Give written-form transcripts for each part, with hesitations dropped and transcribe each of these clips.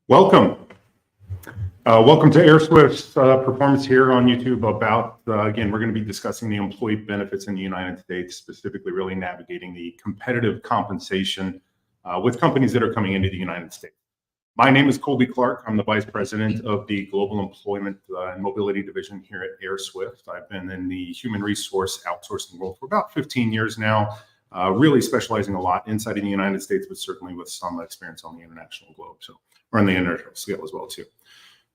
Welcome. Welcome to AirSwift's performance here on YouTube about, again, we're going to be discussing the employee benefits in the United States, specifically really navigating the competitive compensation with companies that are coming into the United States. My name is Colby Clark. I'm the Vice President of the Global Employment and Mobility Division here at AirSwift. I've been in the human resource outsourcing world for about 15 years now, really specializing a lot inside of the United States, but certainly with some experience on the international globe. So, or on the international scale as well, too.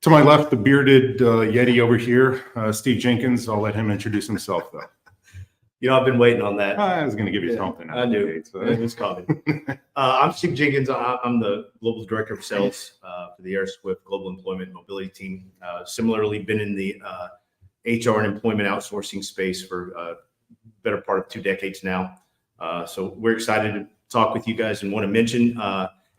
To my left, the bearded Yeti over here, Steve Jenkins. I'll let him introduce himself, though. You know, I've been waiting on that. I was going to give you something. I knew. It was coming. I'm Steve Jenkins. I'm the Global Director of Sales for the AirSwift Global Employment Mobility Team. Similarly, been in the HR and employment outsourcing space for a better part of 2 decades now. So we're excited to talk with you guys and want to mention,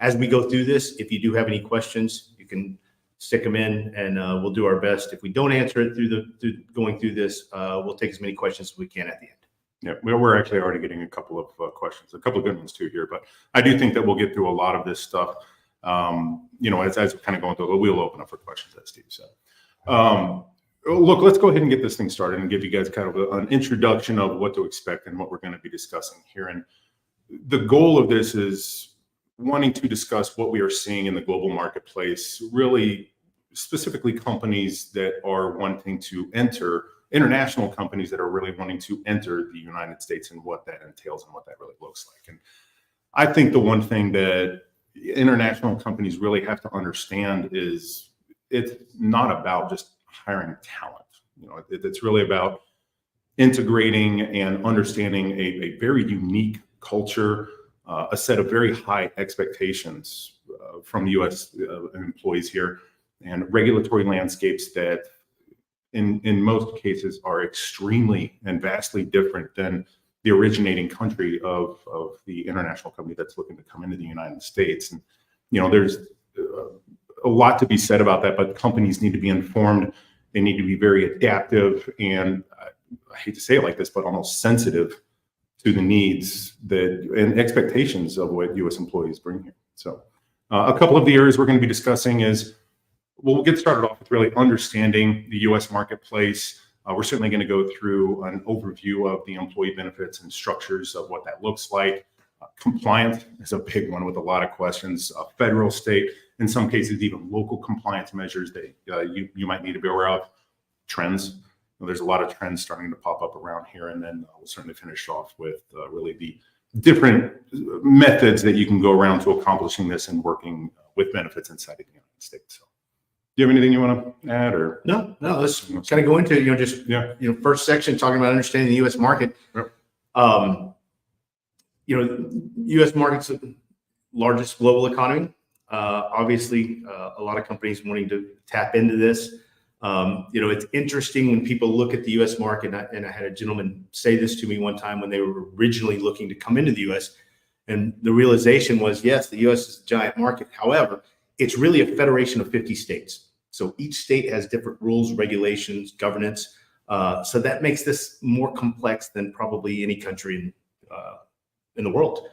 as we go through this, if you do have any questions, you can stick them in and we'll do our best. If we don't answer it through going through this, we'll take as many questions as we can at the end. Yeah, we're actually already getting a couple of questions, a couple of good ones too here, but I do think that we'll get through a lot of this stuff. You know, as we're kind of going through, we'll open up for questions, as Steve said. Look, let's go ahead and get this thing started and give you guys kind of an introduction of what to expect and what we're going to be discussing here. And the goal of this is wanting to discuss what we are seeing in the global marketplace, really specifically companies that are wanting to enter, international companies that are really wanting to enter the United States and what that entails and what that really looks like. And I think the one thing that international companies really have to understand is it's not about just hiring talent. You know, it's really about integrating and understanding a very unique culture, a set of very high expectations from the U.S. Employees here, and regulatory landscapes that in most cases are extremely and vastly different than the originating country of the international company that's looking to come into the United States. And, you know, there's a lot to be said about that, but companies need to be informed. They need to be very adaptive and, I hate to say it like this, but almost sensitive to the needs and expectations of what U.S. employees bring here. So a couple of the areas we're going to be discussing is, well, we'll get started off with really understanding the U.S. marketplace. We're certainly going to go through an overview of the employee benefits and structures of what that looks like. Compliance is a big one with a lot of questions. Federal, state, in some cases, even local compliance measures that you might need to be aware of. Trends. There's a lot of trends starting to pop up around here, and then we'll certainly finish off with really the different methods that you can go around to accomplishing this and working with benefits inside of the United States. So, do you have anything you want to add, or no? Let's kind of go into it. First section talking about understanding the U.S. market. Yep. U.S. market's the largest global economy. Obviously, a lot of companies wanting to tap into this. It's interesting when people look at the U.S. market, and I had a gentleman say this to me one time when they were originally looking to come into the U.S., and the realization was, yes, the U.S. is a giant market. However, it's really a federation of 50 states. So each state has different rules, regulations, governance. So that makes this more complex than probably any country in the world.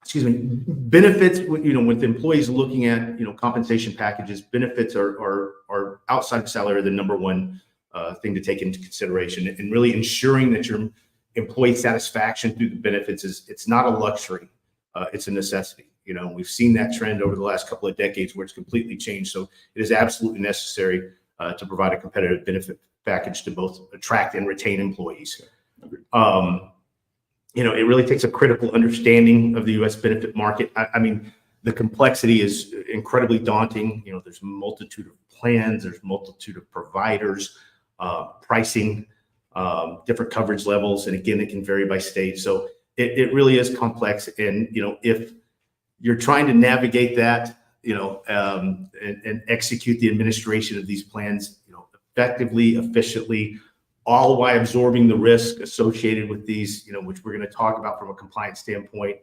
Benefits, with employees looking at, compensation packages, benefits are outside of salary the number one thing to take into consideration, and really ensuring that your employee satisfaction through the benefits it's not a luxury, it's a necessity. We've seen that trend over the last couple of decades where it's completely changed. So it is absolutely necessary to provide a competitive benefit package to both attract and retain employees. It really takes a critical understanding of the U.S. benefit market. I mean, the complexity is incredibly daunting. There's a multitude of plans, there's a multitude of providers, pricing, different coverage levels, and again, it can vary by state. So it really is complex. And if you're trying to navigate that, and execute the administration of these plans, effectively, efficiently, all while absorbing the risk associated with these, which we're going to talk about from a compliance standpoint,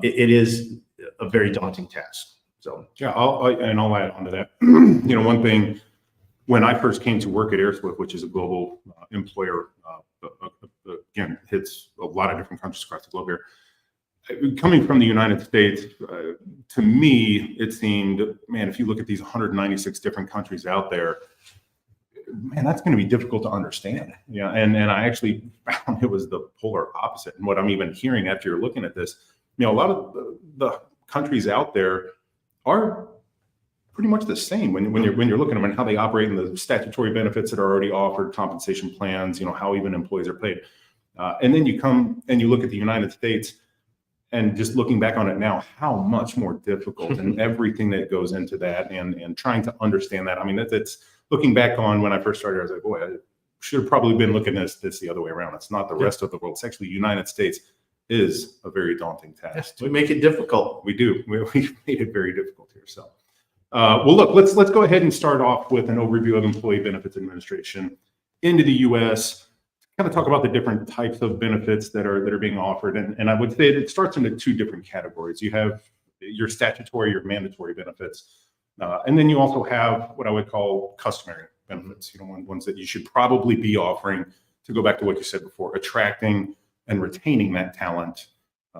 it is a very daunting task. So yeah, I'll add on to that. One thing, when I first came to work at AirSwift, which is a global employer, again, hits a lot of different countries across the globe here. coming from the United States, to me, it seemed, man, if you look at these 196 different countries out there, man, that's going to be difficult to understand. Yeah, and I actually found it was the polar opposite. And what I'm even hearing after you're looking at this, a lot of the countries out there are pretty much the same when you're looking at them and how they operate and the statutory benefits that are already offered, compensation plans, how even employees are paid. And then you come and you look at the United States, and just looking back on it now, how much more difficult and everything that goes into that and trying to understand that. I mean, that's looking back on when I first started, I was like, boy, I should have probably been looking at this the other way around. It's not the rest of the world. It's actually the United States is a very daunting task. We make it difficult. We do. We've made it very difficult here. So, well, look, let's go ahead and start off with an overview of Employee Benefits Administration into the U.S., kind of talk about the different types of benefits that are being offered. And I would say it starts into two different categories. You have your statutory, your mandatory benefits. And then you also have what I would call customary benefits, ones that you should probably be offering, to go back to what you said before, attracting and retaining that talent.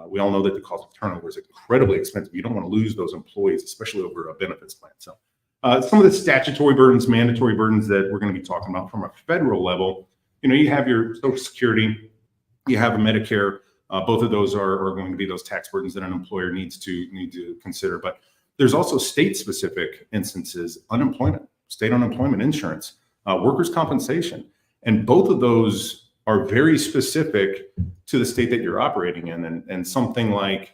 We all know that the cost of turnover is incredibly expensive. You don't want to lose those employees, especially over a benefits plan. So some of the statutory burdens, mandatory burdens that we're going to be talking about from a federal level, you have your Social Security, you have a Medicare. Both of those are going to be those tax burdens that an employer needs to consider. But there's also state-specific instances: unemployment, state unemployment insurance, workers' compensation, and both of those are very specific to the state that you're operating in. And something like,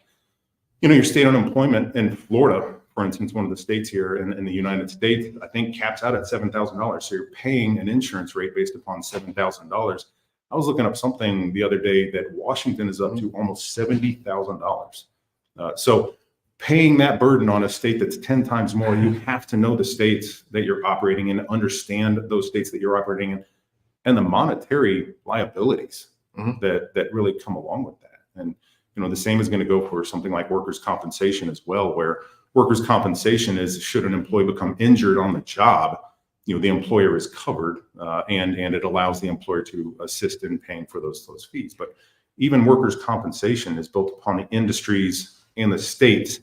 your state unemployment in Florida, for instance, one of the states here in the United States, I think caps out at $7,000. So you're paying an insurance rate based upon $7,000. I was looking up something the other day that Washington is up to almost $70,000. So paying that burden on a state that's 10 times more, you have to know the states that you're operating in, understand those states that you're operating in, and the monetary liabilities that really come along with that. And the same is going to go for something like workers' compensation as well, where workers' compensation is, should an employee become injured on the job, the employer is covered, and it allows the employer to assist in paying for those fees. But even workers' compensation is built upon the industries and the states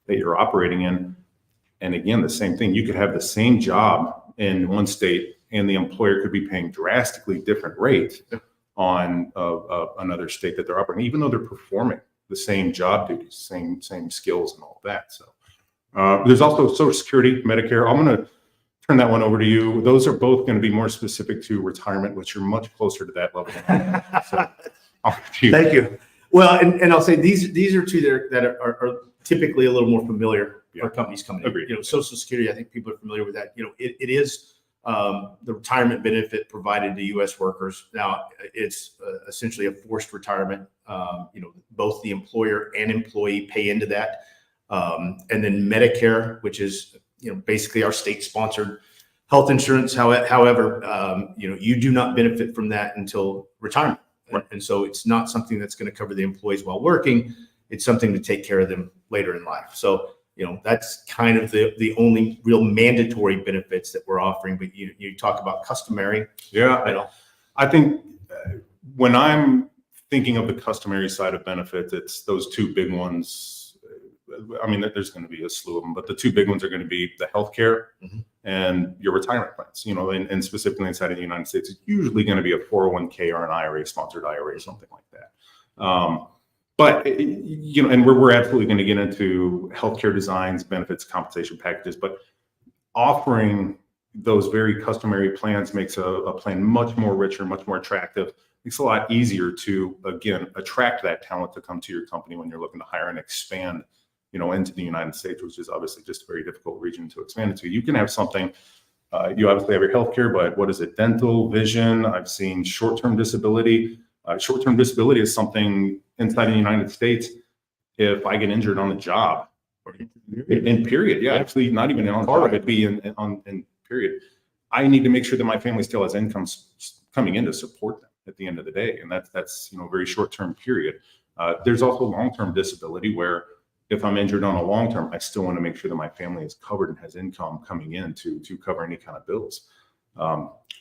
that you're operating in. And again, the same thing. You could have the same job in one state, and the employer could be paying drastically different rates on another state that they're operating, even though they're performing the same job duties, same skills and all of that. So there's also Social Security, Medicare. I'm going to turn that one over to you. Those are both going to be more specific to retirement, which you're much closer to that level. So, Thank you. Well, and I'll say these are two that are typically a little more familiar for companies coming in. Agreed. Social Security, I think people are familiar with that. It is the retirement benefit provided to U.S. workers. Now, it's essentially a forced retirement. Both the employer and employee pay into that. And then Medicare, which is basically our state-sponsored health insurance. However, you do not benefit from that until retirement. Right. And so it's not something that's going to cover the employees while working. It's something to take care of them later in life. So, that's kind of the only real mandatory benefits that we're offering. But you talk about customary. Yeah. I think when I'm thinking of the customary side of benefits, it's those two big ones. I mean, there's going to be a slew of them, but the two big ones are going to be the healthcare and your retirement plans. And specifically inside of the United States, it's usually going to be a 401k or an IRA, sponsored IRA, something like that. But and we're absolutely going to get into healthcare designs, benefits, compensation packages. But offering those very customary plans makes a plan much more richer, much more attractive. Makes it a lot easier to, again, attract that talent to come to your company when you're looking to hire and expand, into the United States, which is obviously just a very difficult region to expand into. You can have something. You obviously have your healthcare, but what is it? Dental, vision. I've seen short-term disability. Short-term disability is something inside the United States. If I get injured on the job, in period, actually not even on job, it'd be in period. I need to make sure that my family still has income coming in to support them at the end of the day, and that's a very short-term period. There's also long-term disability where if I'm injured on a long-term, I still want to make sure that my family is covered and has income coming in to cover any kind of bills.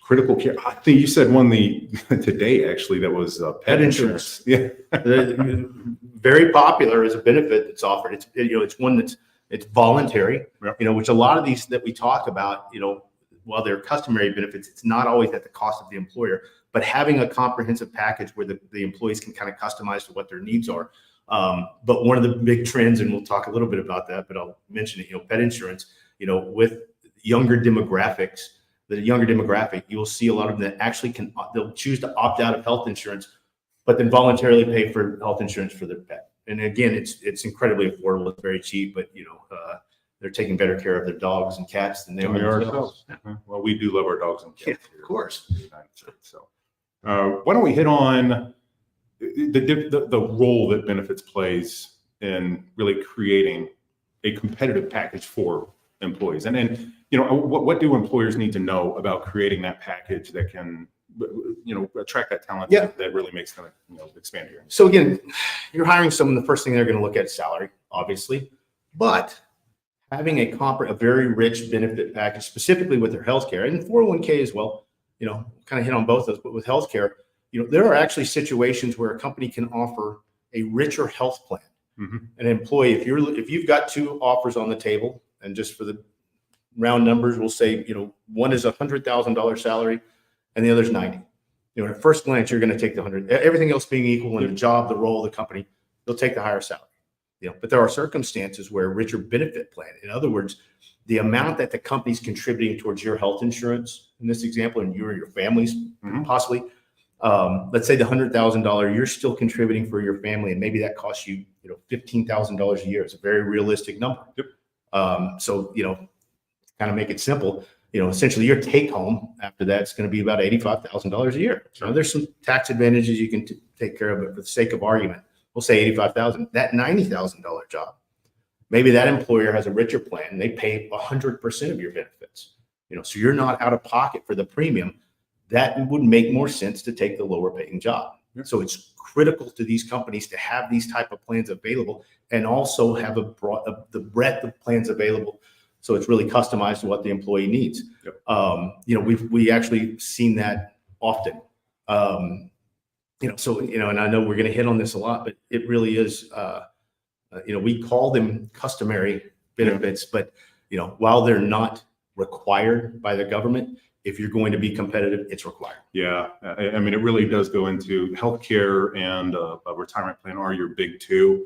Critical care. I think you said one today actually that was pet insurance. Yeah, very popular as a benefit that's offered. It's one it's voluntary, Yep. which a lot of these that we talk about, while they're customary benefits, it's not always at the cost of the employer, but having a comprehensive package where the employees can kind of customize to what their needs are. But one of the big trends, and we'll talk a little bit about that, but I'll mention it, pet insurance, with younger demographics, the younger demographic, you'll see a lot of them that actually they'll choose to opt out of health insurance, but then voluntarily pay for health insurance for their pet. And again, it's incredibly affordable. It's very cheap, but they're taking better care of their dogs and cats than they We are are themselves. ourselves. Well, we do love our dogs and cats. Yeah, of course. Here in the United States. So, why don't we hit on the role that benefits plays in really creating a competitive package for employees, and then what do employers need to know about creating that package that can attract that talent Yeah. that really makes them expand here. So again, you're hiring someone, the first thing they're going to look at is salary, obviously, but having a very rich benefit package, specifically with their healthcare and 401k as well, kind of hit on both those, but with healthcare, there are actually situations where a company can offer a richer health plan. Mm-hmm. An employee, if you've got two offers on the table, and just for the round numbers, we'll say, one is $100,000 salary and the other's 90. At first glance, you're going to take the 100, everything else being equal in the job, the role, the company, they'll take the higher salary. But there are circumstances where a richer benefit plan, in other words, the amount that the company's contributing towards your health insurance, in this example, and you or your families, Mm-hmm. possibly, let's say the $100,000, you're still contributing for your family, and maybe that costs you, $15,000 a year. It's a very realistic number. Yep. So, kind of make it simple. Essentially your take home after that is going to be about $85,000 a year. So there's some tax advantages you can take care of, but for the sake of argument, we'll say $85,000. That $90,000 job, maybe that employer has a richer plan and they pay 100% of your benefits. So you're not out of pocket for the premium. That would make more sense to take the lower paying job. Yep. So it's critical to these companies to have these type of plans available and also have the breadth of plans available. So it's really customized to what the employee needs. Yep. We actually seen that often. So, and I know we're going to hit on this a lot, but it really is, we call them customary benefits, but, while they're not required by the government, if you're going to be competitive, it's required. Yeah. I mean, it really does go into healthcare and a retirement plan are your big two.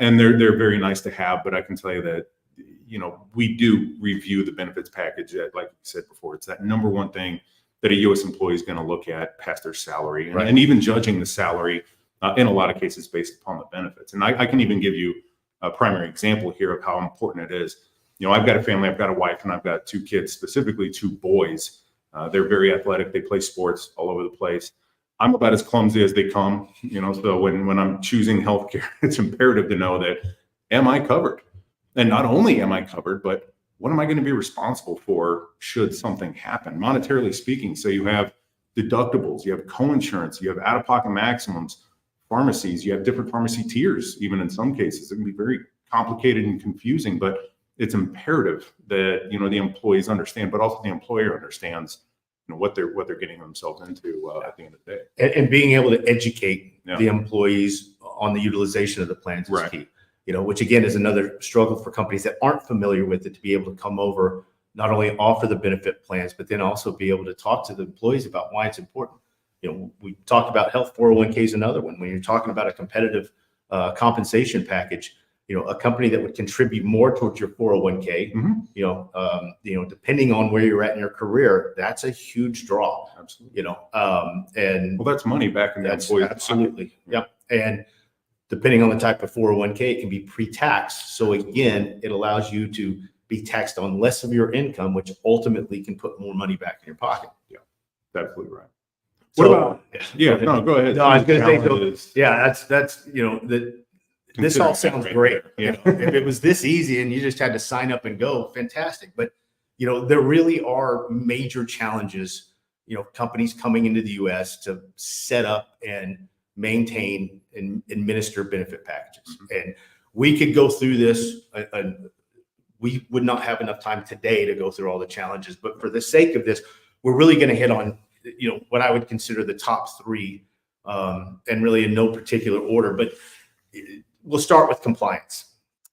And they're very nice to have, but I can tell you that, we do review the benefits package that, like you said before, it's that number one thing that a U.S. employee is going to look at past their salary, and, Right. and even judging the salary in a lot of cases based upon the benefits. And I can even give you a primary example here of how important it is. I've got a family, I've got a wife, and I've got two kids, specifically two boys. They're very athletic. They play sports all over the place. I'm about as clumsy as they come, so when I'm choosing healthcare, it's imperative to know that, am I covered? And not only am I covered, but what am I going to be responsible for should something happen, monetarily speaking? So you have deductibles, you have co-insurance, you have out-of-pocket maximums, pharmacies, you have different pharmacy tiers, even in some cases. It can be very complicated and confusing, but it's imperative that, the employees understand, but also the employer understands, what they're getting themselves into at the end of the day. And being able to educate Yeah. the employees on the utilization of the plans is Right. key. Which again is another struggle for companies that aren't familiar with it to be able to come over, not only offer the benefit plans, but then also be able to talk to the employees about why it's important. We talked about health 401k is another one. When you're talking about a competitive compensation package, a company that would contribute more towards your 401k, Mhm. depending on where you're at in your career, that's a huge draw. Absolutely. And Well, that's money back in the that's employee's absolutely, pocket. yep. And depending on the type of 401k, it can be pre-taxed. So again, it allows you to be taxed on less of your income, which ultimately can put more money back in your pocket. Absolutely right. So, What about? Yeah, no, go ahead. No, I was gonna say, so- Challenges. Yeah, that's this all Consider that sounds right great. there. If it was this easy and you just had to sign up and go, fantastic. But there really are major challenges. Companies coming into the U.S. to set up and maintain and administer benefit packages. Mm-hmm. And we could go through this. We would not have enough time today to go through all the challenges. But for the sake of this, we're really going to hit on what I would consider the top three, and really in no particular order. But we'll start with compliance.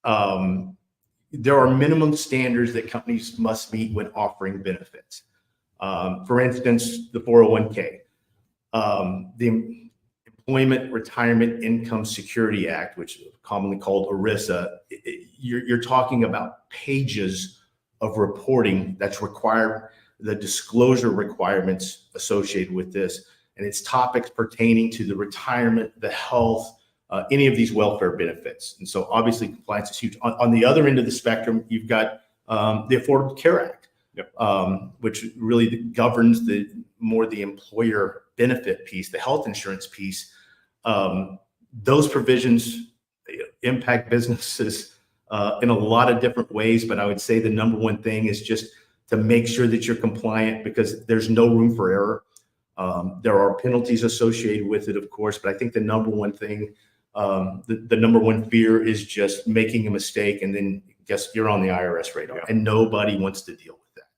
There are minimum standards that companies must meet when offering benefits. For instance, the 401k, the Employment Retirement Income Security Act, which is commonly called ERISA. You're talking about pages of reporting that's required, the disclosure requirements associated with this, and it's topics pertaining to the retirement, the health, any of these welfare benefits. And so obviously compliance is huge. On the other end of the spectrum, you've got the Affordable Care Act, yep. Which really governs the employer benefit piece, the health insurance piece. Those provisions impact businesses in a lot of different ways, but I would say the number one thing is just to make sure that you're compliant, because there's no room for error. There are penalties associated with it, of course, but I think the number one thing, the number one fear is just making a mistake, and then guess you're on the IRS radar, and nobody wants to deal with that.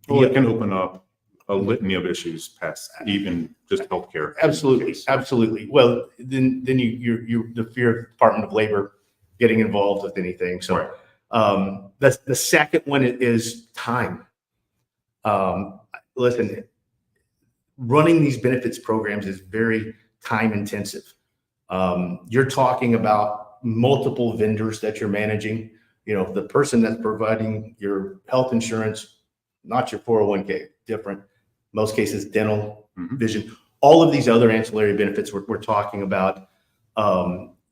Well, it can open up a litany of issues past even just healthcare. Absolutely. Well, then you the fear of Department of Labor getting involved with anything. So Right. the second one is time. Listen, running these benefits programs is very time intensive. You're talking about multiple vendors that you're managing. You know, the person that's providing your health insurance, not your 401k, different. Most cases, dental, vision, all of these other ancillary benefits we're talking about.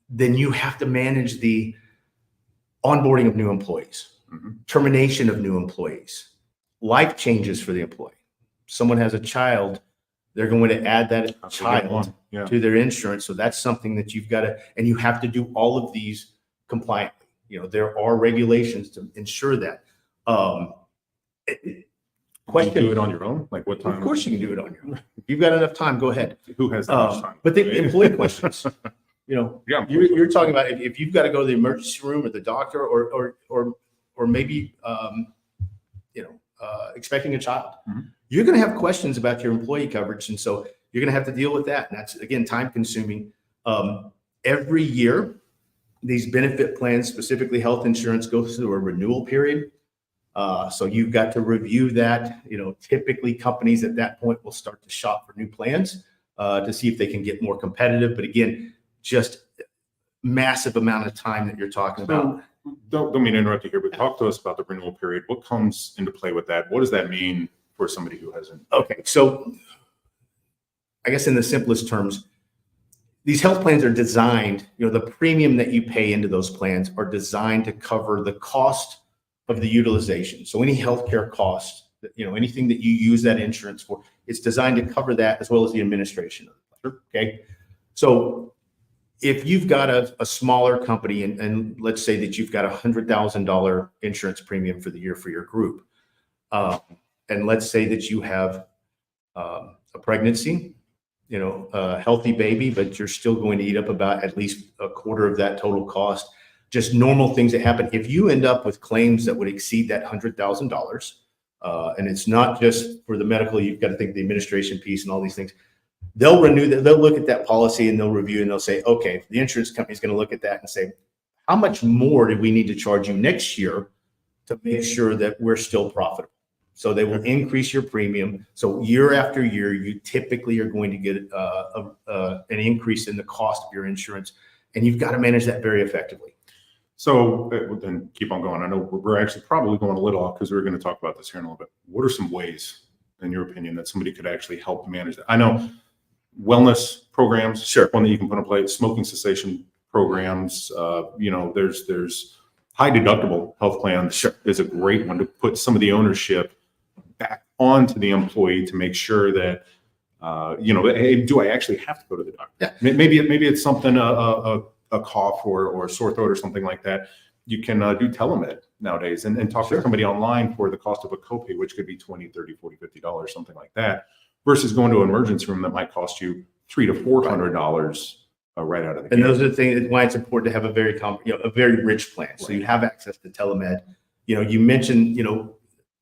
Then you have to manage the onboarding of new employees, termination of new employees, life changes for the employee. Someone has a child, they're going to add that child to their insurance. So that's something that you've got to, and you have to do all of these compliantly. You know, there are regulations to ensure that. Question. Can you do it on your own? Like what time? Of course you can do it on your own. If you've got enough time, go ahead. Who has that much time? But the employee questions, you know, you're talking about if you've got to go to the emergency room or the doctor or maybe, expecting a child, you're going to have questions about your employee coverage. And so you're going to have to deal with that. And that's, again, time consuming. Every year, these benefit plans, specifically health insurance, go through a renewal period. So you've got to review that. You know, typically companies at that point will start to shop for new plans to see if they can get more competitive. But again, just massive amount of time that you're talking about. Don't mean to interrupt you here, but talk to us about the renewal period. What comes into play with that? What does that mean for somebody who hasn't? Okay, so I guess in the simplest terms, these health plans are designed, you know, the premium that you pay into those plans are designed to cover the cost of the utilization. So any healthcare cost, you know, anything that you use that insurance for, it's designed to cover that as well as the administration of the plan. Okay. So if you've got a smaller company and let's say that you've got $100,000 insurance premium for the year for your group, and let's say that you have a pregnancy, you know, a healthy baby, but you're still going to eat up about at least a quarter of that total cost. Just normal things that happen. If you end up with claims that would exceed that $100,000, and it's not just for the medical, you've got to think the administration piece and all these things. They'll renew that. They'll look at that policy and they'll review and they'll say, okay, the insurance company is going to look at that and say, how much more do we need to charge you next year to make sure that we're still profitable? So they will increase your premium. So year after year, you typically are going to get an increase in the cost of your insurance, and you've got to manage that very effectively. So then keep on going. I know we're actually probably going a little off because we're going to talk about this here in a little bit. What are some ways, in your opinion, that somebody could actually help manage that? I know wellness programs, sure, one that you can put in place, smoking cessation programs. You know, there's high deductible health plans is a great one to put some of the ownership back onto the employee to make sure that, hey, do I actually have to go to the doctor? Yeah. Maybe it's something, a cough or a sore throat or something like that. You can do telemed nowadays and talk to somebody online for the cost of a copay, which could be $20, $30, $40, $50, something like that, versus going to an emergency room that might cost you $300 to $400 right out of the gate. And those are the things why it's important to have a very rich plan. So you have access to telemed. You know, you mentioned,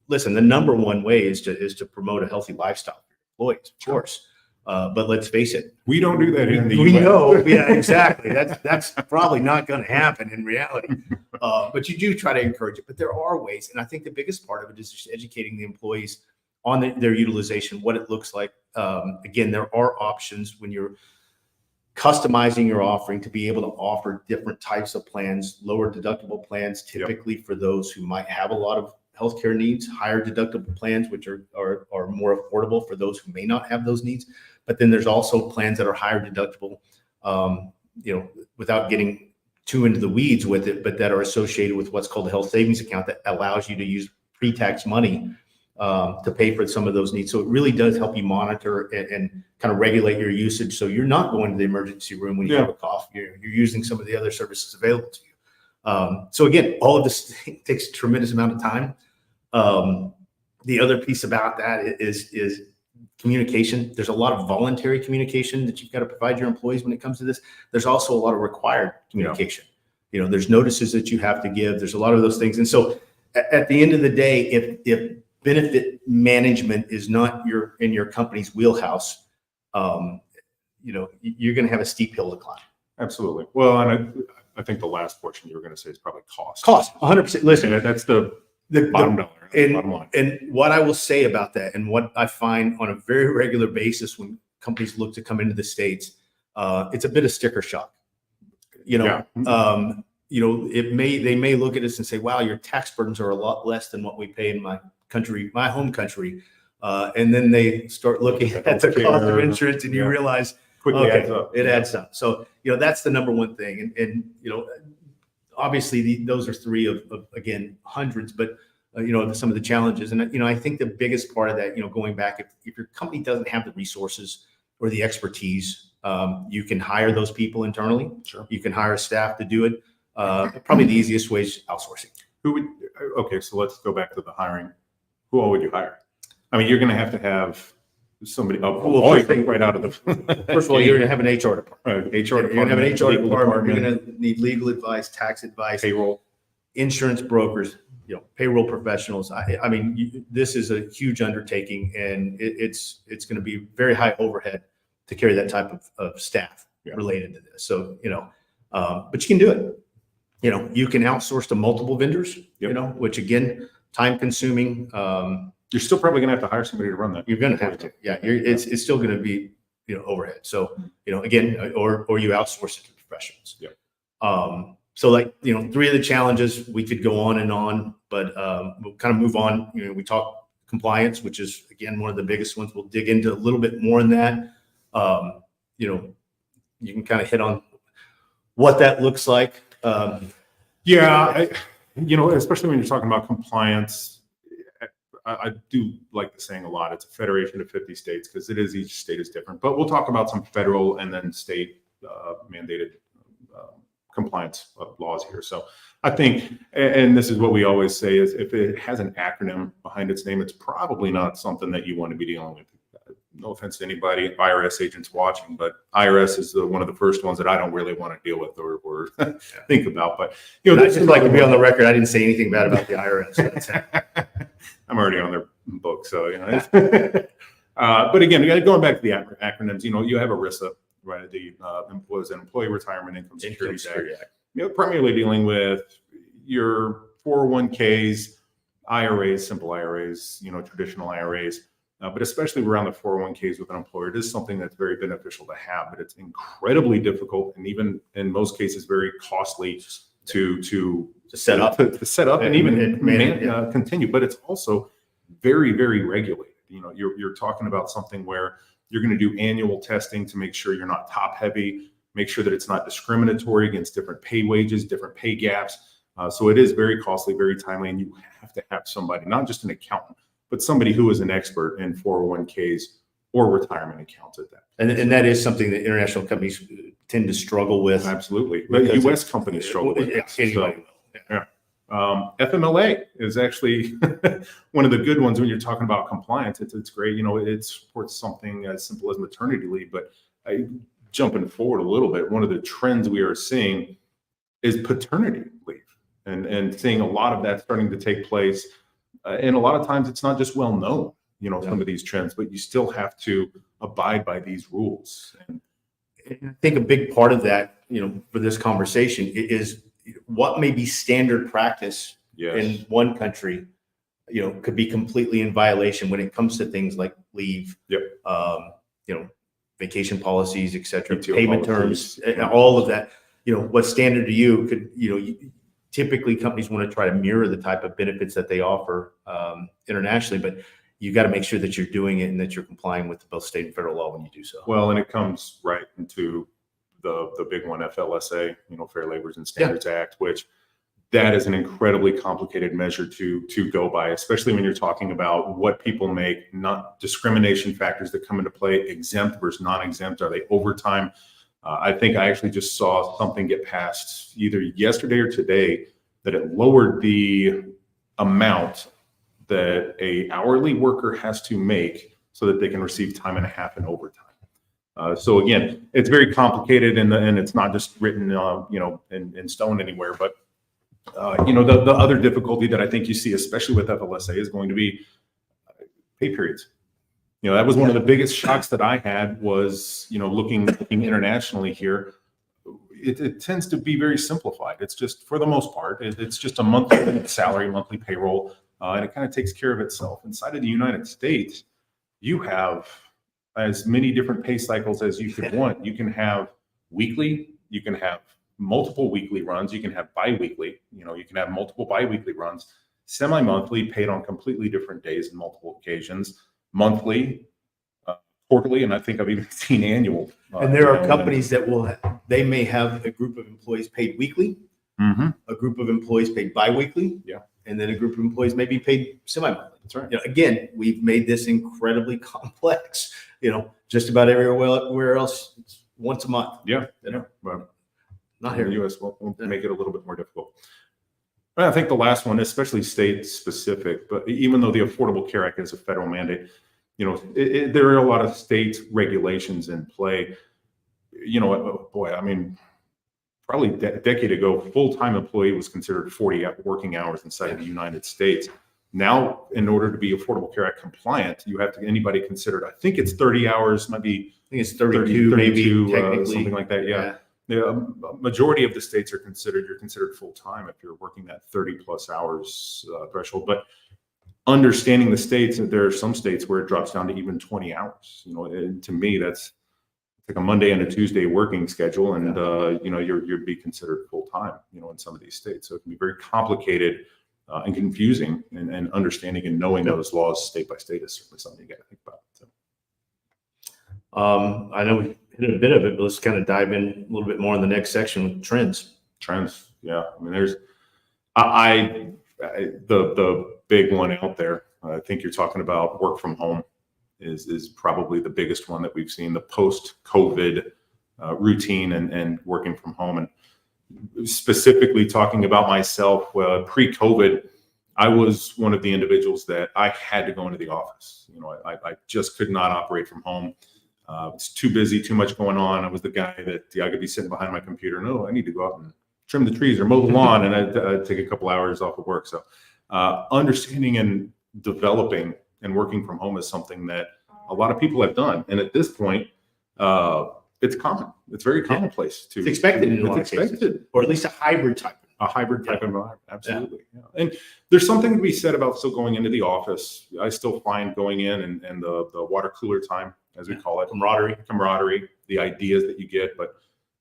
listen, the number one way is to promote a healthy lifestyle for your employees, of course. But let's face it, We don't do that in the we US. know, yeah, exactly. That's probably not going to happen in reality. But you do try to encourage it. But there are ways, and I think the biggest part of it is just educating the employees on their utilization, what it looks like. Again, there are options when you're customizing your offering to be able to offer different types of plans, lower deductible plans, typically for those who might have a lot of healthcare needs, higher deductible plans, which are more affordable for those who may not have those needs. But then there's also plans that are higher deductible, without getting too into the weeds with it, but that are associated with what's called a health savings account that allows you to use pre-tax money to pay for some of those needs. So it really does help you monitor and kind of regulate your usage. So you're not going to the emergency room when you have a cough. You're using some of the other services available to you. So again, all of this takes a tremendous amount of time. The other piece about that is communication. There's a lot of voluntary communication that you've got to provide your employees when it comes to this. There's also a lot of required communication. There's notices that you have to give. There's a lot of those things. And so at the end of the day, if benefit management is not in your company's wheelhouse, you're going to have a steep hill to climb. Absolutely. Well, and I think the last portion you were going to say is probably cost. Cost, 100%. Listen, that's the bottom dollar. Bottom line. And what I will say about that, and what I find on a very regular basis when companies look to come into the States, it's a bit of sticker shock. They may look at us and say, "Wow, your tax burdens are a lot less than what we pay in my country, my home country," and then they start looking at the cost of insurance, and you realize quickly adds up. It adds up. So that's the number one thing, and obviously those are three of again hundreds, but some of the challenges. And I think the biggest part of that, going back, if your company doesn't have the resources or the expertise, you can hire those people internally. Sure. You can hire staff to do it. Probably the easiest way is outsourcing. Okay, so let's go back to the hiring. Who all would you hire? I mean, you're going to have somebody right out of the. First of all, you're going to have an HR department. HR You're going to have an HR department. You're going to need legal advice, tax advice, payroll, insurance brokers, payroll professionals. I mean, this is a huge undertaking, and it's going to be very high overhead to carry that type of staff related to this. So, but you can do it. You can outsource to multiple vendors, which again, time consuming. You're still probably going to have to hire somebody to run that. You're going to have to. Yeah. It's still going to be, overhead. So, again, or you outsource it to professionals. Yeah. So three of the challenges, we could go on, but we'll kind of move on. We talk compliance, which is again, one of the biggest ones. We'll dig into a little bit more in that. You can kind of hit on what that looks like. Especially when you're talking about compliance, I do like the saying a lot. It's a federation of 50 states because each state is different, but we'll talk about some federal and then state mandated compliance laws here. So I think, and this is what we always say, is if it has an acronym behind its name, it's probably not something that you want to be dealing with. No offense to anybody, IRS agents watching, but IRS is one of the first ones that I don't really want to deal with or think about. But I'd just like to be on the record. I didn't say anything bad about the IRS. I'm already on their book, so But again, going back to the acronyms, you have ERISA, right? The Employee Retirement Income Security Act. Primarily dealing with your 401ks, IRAs, simple IRAs, traditional IRAs. But especially around the 401ks with an employer, it is something that's very beneficial to have, but it's incredibly difficult and even in most cases very costly to set up and even continue. But it's also very, very regulated. You're talking about something where you're going to do annual testing to make sure you're not top heavy, make sure that it's not discriminatory against different pay wages, different pay gaps. So it is very costly, very timely, and you have to have somebody, not just an accountant, but somebody who is an expert in 401ks or retirement accounts at that. And that is something that international companies tend to struggle with. Absolutely. But U.S. companies struggle with it. FMLA is actually one of the good ones when you're talking about compliance. It's great. It supports something as simple as maternity leave. But jumping forward a little bit, one of the trends we are seeing is paternity leave and seeing a lot of that starting to take place. And a lot of times it's not just well known. some of these trends, but you still have to abide by these rules. And I think a big part of that, for this conversation is what may be standard practice in one country, could be completely in violation when it comes to things like leave, vacation policies, et cetera, PTO payment policies. terms, all of that. What's standard to you could, typically companies want to try to mirror the type of benefits that they offer internationally, but you got to make sure that you're doing it and that you're complying with both state and federal law when you do so. Well, and it comes right into the big one, FLSA, Fair Labor and Standards Act, which that is an incredibly complicated measure to go by, especially when you're talking about what people make, not discrimination factors that come into play, exempt versus non-exempt. Are they overtime? I think I actually just saw something get passed either yesterday or today that it lowered the amount that a hourly worker has to make so that they can receive time and a half in overtime. So again, it's very complicated, and it's not just written, in stone anywhere. But the other difficulty that I think you see, especially with FLSA, is going to be pay periods. That was one of the biggest shocks that I had was, looking internationally here. It tends to be very simplified. It's just, for the most part, it's just a monthly salary, monthly payroll, and it kind of takes care of itself. Inside of the United States, you have as many different pay cycles as you could want. You can have weekly, you can have multiple weekly runs, you can have biweekly, you can have multiple biweekly runs, semi-monthly, paid on completely different days and multiple occasions, monthly, quarterly, and I think I've even seen annual. And there are companies that they may have a group of employees paid weekly, a group of employees paid biweekly, and then a group of employees may be paid semi-monthly. That's right. Again, we've made this incredibly complex. Just about everywhere else, it's once a month. But Not in here. the U.S. will make it a little bit more difficult. But I think the last one, especially state specific, but even though the Affordable Care Act is a federal mandate, there are a lot of state regulations in play. Probably a decade ago, full-time employee was considered 40 working hours inside of the United States. Now, in order to be Affordable Care Act compliant, you have to anybody considered, I think it's 30 hours, might be, I think it's 32, maybe technically. something like that. Yeah. The majority of the states you're considered full-time if you're working that 30 plus hours threshold. But understanding the states, there are some states where it drops down to even 20 hours. And to me, that's like a Monday and a Tuesday working schedule, and you'd be considered full-time. In some of these states, so it can be very complicated and confusing. And understanding and knowing those laws state by state is certainly something you got to think about. So. I know we hit a bit of it, but let's kind of dive in a little bit more in the next section with trends. Trends, yeah. I mean, there's, the big one out there. I think you're talking about work from home is probably the biggest one that we've seen. The post-COVID routine and working from home, and specifically talking about myself. Pre-COVID, I was one of the individuals that I had to go into the office. I just could not operate from home. It's too busy, too much going on. I was the guy that I could be sitting behind my computer. No, I need to go out and trim the trees or mow the lawn, and I'd take a couple hours off of work. So understanding and developing and working from home is something that a lot of people have done. And at this point, it's common. It's very commonplace. It's expected in a lot of expected. cases, or at least a hybrid type. A hybrid type environment. Absolutely. Yeah. And there's something to be said about still going into the office. I still find going in and the water cooler time, as we call it, camaraderie, the ideas that you get, but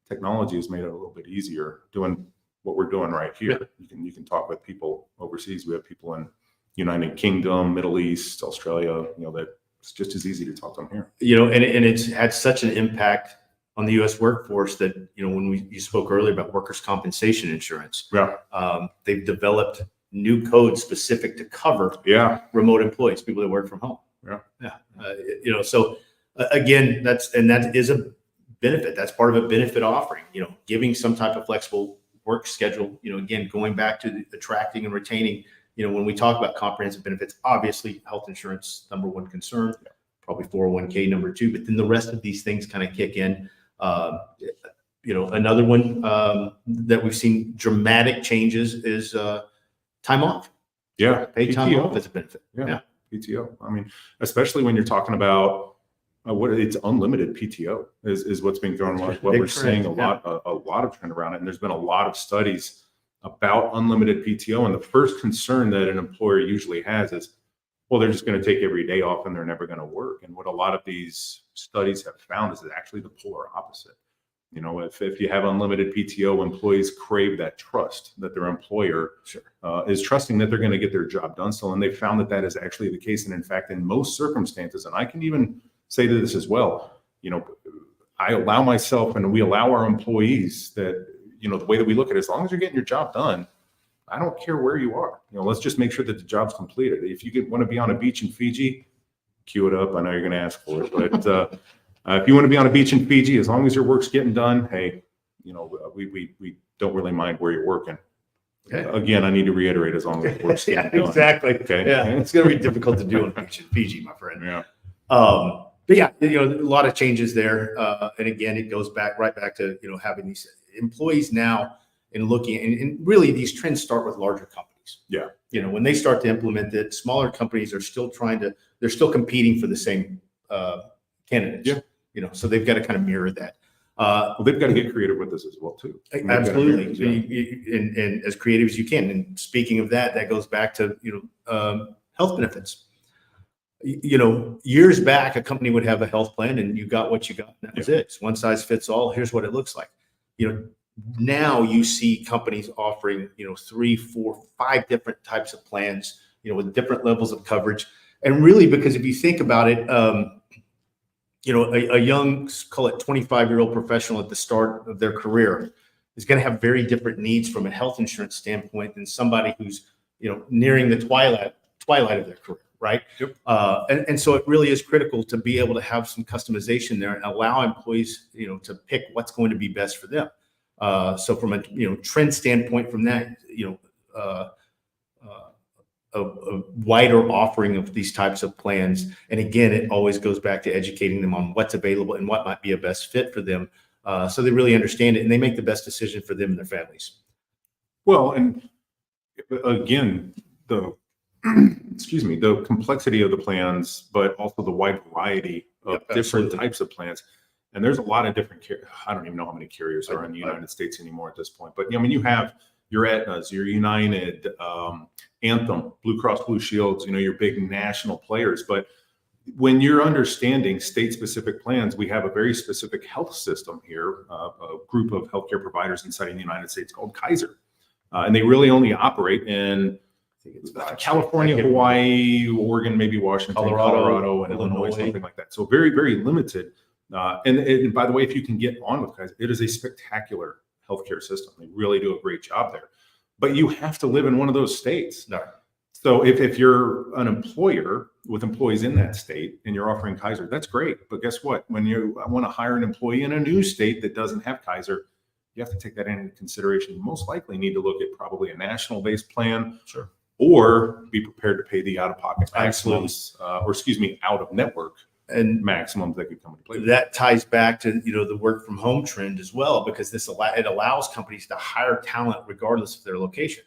technology has made it a little bit easier doing what we're doing right here. You can talk with people overseas. We have people in United Kingdom, Middle East, Australia, that it's just as easy to talk to them here. And it's had such an impact on the U.S. workforce that, when you spoke earlier about workers' compensation insurance, they've developed new codes specific to cover remote employees, people that work from home. So again, that is a benefit. That's part of a benefit offering, giving some type of flexible work schedule, again, going back to attracting and retaining, when we talk about comprehensive benefits, obviously health insurance, number one concern, probably 401k number two, but then the rest of these things kind of kick in. Another one that we've seen dramatic changes is time off. Yeah. Paid time off as a benefit. PTO. I mean, especially when you're talking about it's unlimited PTO is what's being thrown around. What Big we're trend, seeing a lot of trend around it, and there's been a lot of studies about unlimited PTO. And the first concern that an employer usually has is, well, they're just going to take every day off and they're never going to work. And what a lot of these studies have found is actually the polar opposite. You know, if you have unlimited PTO, employees crave that trust that their employer is trusting that they're going to get their job done still. And they found that that is actually the case. And in fact, in most circumstances, and I can even say to this as well, you know, I allow myself and we allow our employees that, you know, the way that we look at it, as long as you're getting your job done, I don't care where you are. You know, let's just make sure that the job's completed. If you want to be on a beach in Fiji, queue it up. I know you're going to ask for it, but if you want to be on a beach in Fiji, as long as your work's getting done, hey, you know, we don't really mind where you're working. Okay. Again, I need to reiterate, as long as the work's getting done. Exactly. Okay. Yeah, it's going to be difficult to do on a beach in Fiji, my friend. Yeah. But yeah, you know, a lot of changes there. And again, it goes right back to, you know, having these employees now and looking, and really these trends start with larger companies. Yeah. You know, when they start to implement it, smaller companies are still they're still competing for the same candidates. Yeah. You know, so they've got to kind of mirror that. Well, they've got to get creative with this as well, too. Absolutely. And as creative as you can. And speaking of that, that goes back to, you know, health benefits. You know, years back, a company would have a health plan and you got what you got. And that was it. It's one size fits all. Here's what it looks like. You know, now you see companies offering, you know, 3, 4, 5 different types of plans, you know, with different levels of coverage. And really, because if you think about it, you know, a young, call it 25-year-old professional at the start of their career is going to have very different needs from a health insurance standpoint than somebody who's, you know, nearing the twilight of their career, right? Yep. And so it really is critical to be able to have some customization there and allow employees, you know, to pick what's going to be best for them. So from a, you know, trend standpoint from that, you know, a wider offering of these types of plans. And again, it always goes back to educating them on what's available and what might be a best fit for them. So they really understand it and they make the best decision for them and their families. Well, and again, the complexity of the plans, but also the wide variety of different types of plans. And there's a lot of different, I don't even know how many carriers are in the United States anymore at this point. But, I mean, you have your Aetnas, your United, Anthem, Blue Cross Blue Shields, you know, your big national players. But when you're understanding state-specific plans, we have a very specific health system here, a group of healthcare providers inside the United States called Kaiser. And they really only operate in California, Hawaii, Oregon, maybe Washington, Colorado, and Illinois, something like that. So very, very limited. And by the way, if you can get on with Kaiser, it is a spectacular healthcare system. They really do a great job there. But you have to live in one of those states. No. So if you're an employer with employees in that state and you're offering Kaiser, that's great. But guess what? When you want to hire an employee in a new state that doesn't have Kaiser, you have to take that into consideration. You most likely need to look at probably a national-based plan. Sure. Or be prepared to pay the out-of-pocket maximums, out-of-network and maximums that could come into play. That ties back to, you know, the work from home trend as well, because it allows companies to hire talent regardless of their location.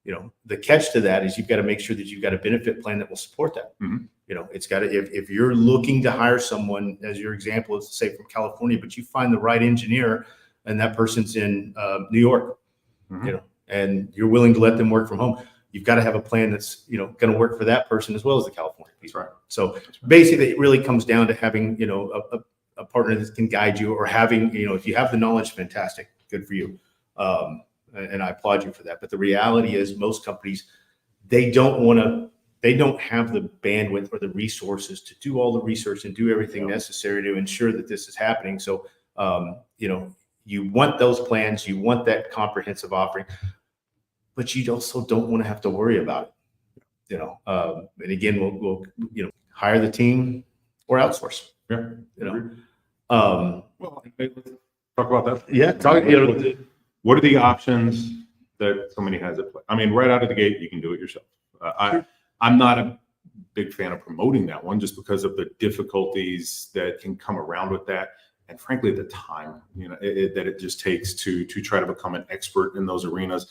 You know, the catch to that is you've got to make sure that you've got a benefit plan that will support that. Mm-hmm. You know, it's got to, if you're looking to hire someone, as your example is, say, from California, but you find the right engineer and that person's in New York, mm-hmm. you know, and you're willing to let them work from home, you've got to have a plan that's, you know, going to work for that person as well as the California people. That's right. So basically it really comes down to having, you know, a partner that can guide you, or having, you know, if you have the knowledge, fantastic, good for you. And I applaud you for that. But the reality is most companies, they don't have the bandwidth or the resources to do all the research and do everything necessary to ensure that this is happening. So, you know, you want those plans, you want that comprehensive offering, but you also don't want to have to worry about it, you know. And again, we'll you know, hire the team or outsource. Yeah, you know. Well, let's talk about that. Yeah, what are the options that somebody has at play? I mean, right out of the gate, you can do it yourself. I'm not a big fan of promoting that one just because of the difficulties that can come around with that. And frankly, the time, you know, that it just takes to try to become an expert in those arenas.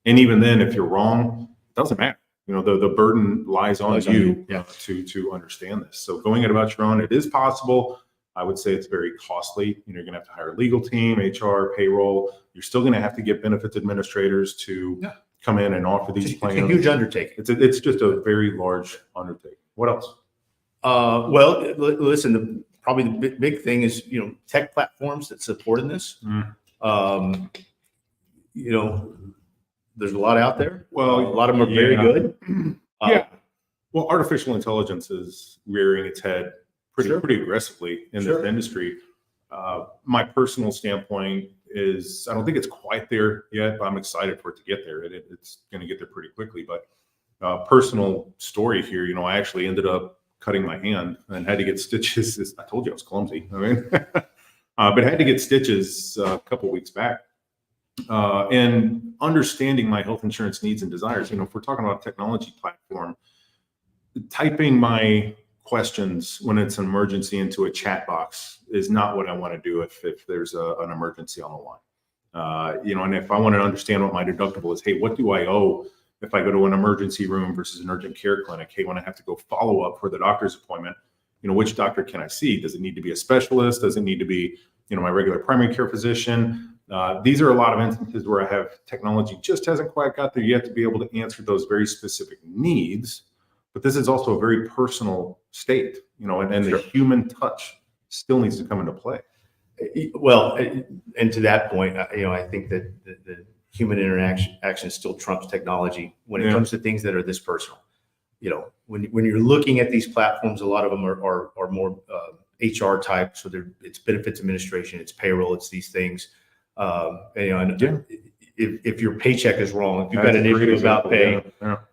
And even then, if you're wrong, it doesn't matter. the burden lies on you Yeah. to understand this. So going it about your own, it is possible. I would say it's very costly. You're going to have to hire a legal team, HR, payroll. You're still going to have to get benefits administrators to come in and offer these It's plans. a huge undertaking. It's just a very large undertaking. What else? Well, listen, probably the big thing is, tech platforms that support in this. There's a lot out there. Well, a lot of them are very good. Yeah. Well, artificial intelligence is rearing its head Sure. pretty aggressively in Sure. this industry. My personal standpoint is I don't think it's quite there yet, but I'm excited for it to get there. It's going to get there pretty quickly. But personal story here, I actually ended up cutting my hand and had to get stitches. I told you I was clumsy. But had to get stitches a couple weeks back. And understanding my health insurance needs and desires, if we're talking about a technology platform, typing my questions when it's an emergency into a chat box is not what I want to do if there's an emergency on the line. And if I want to understand what my deductible is, hey, what do I owe if I go to an emergency room versus an urgent care clinic? Hey, when I have to go follow up for the doctor's appointment, which doctor can I see? Does it need to be a specialist? Does it need to be, my regular primary care physician? These are a lot of instances where I have technology just hasn't quite got there yet to be able to answer those very specific needs. But this is also a very personal state, and the human touch still needs to come into play. Well, and to that point, I think that the human interaction still trumps technology when it comes to things that are this personal. When you're looking at these platforms, a lot of them are more HR type. So it's benefits administration, it's payroll, it's these things. If your paycheck is wrong, if you've got an issue about pay,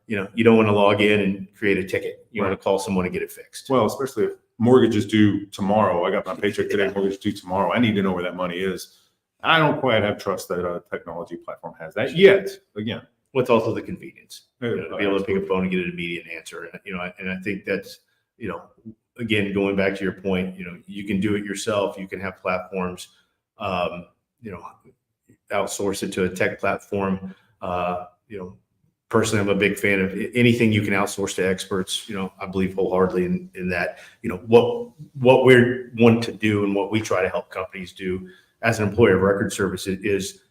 you don't want to log in and create a ticket. You want to call someone and get it fixed. Well, especially if mortgage is due tomorrow. I got my paycheck today, mortgage due tomorrow. I need to know where that money is. I don't quite have trust that a technology platform has that yet. Again, what's also the convenience Yeah, to be able to pick a phone and get an immediate answer. And I think that's, again, going back to your point, you can do it yourself. You can have platforms, outsource it to a tech platform. Personally, I'm a big fan of anything you can outsource to experts. I believe wholeheartedly in that. What we want to do and what we try to help companies do as an employer of record service is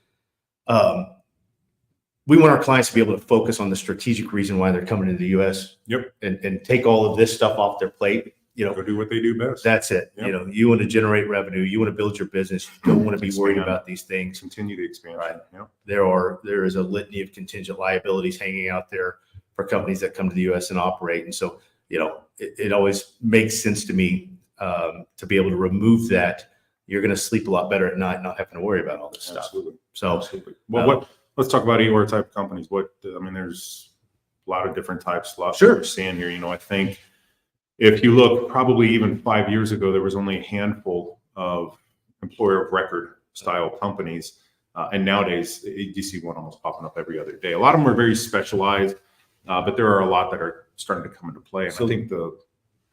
we want our clients to be able to focus on the strategic reason why they're coming to the U.S. Yep. And take all of this stuff off their plate. Go do what they do best. That's it. Yep. You want to generate revenue. You want to build your business. You don't want to be worried about these things. Continue the expansion. Right. Yep. There is a litany of contingent liabilities hanging out there for companies that come to the U.S. and operate. And so, it always makes sense to me to be able to remove that. You're going to sleep a lot better at night, not having to worry about all this stuff. Absolutely. So, Absolutely. Well, let's talk about EOR type companies. There's a lot of different types. Sure. We're seeing here. I think if you look, probably even 5 years ago, there was only a handful of employer of record style companies. And nowadays, you see one almost popping up every other day. A lot of them are very specialized, but there are a lot that are starting to come into play. And So- I think go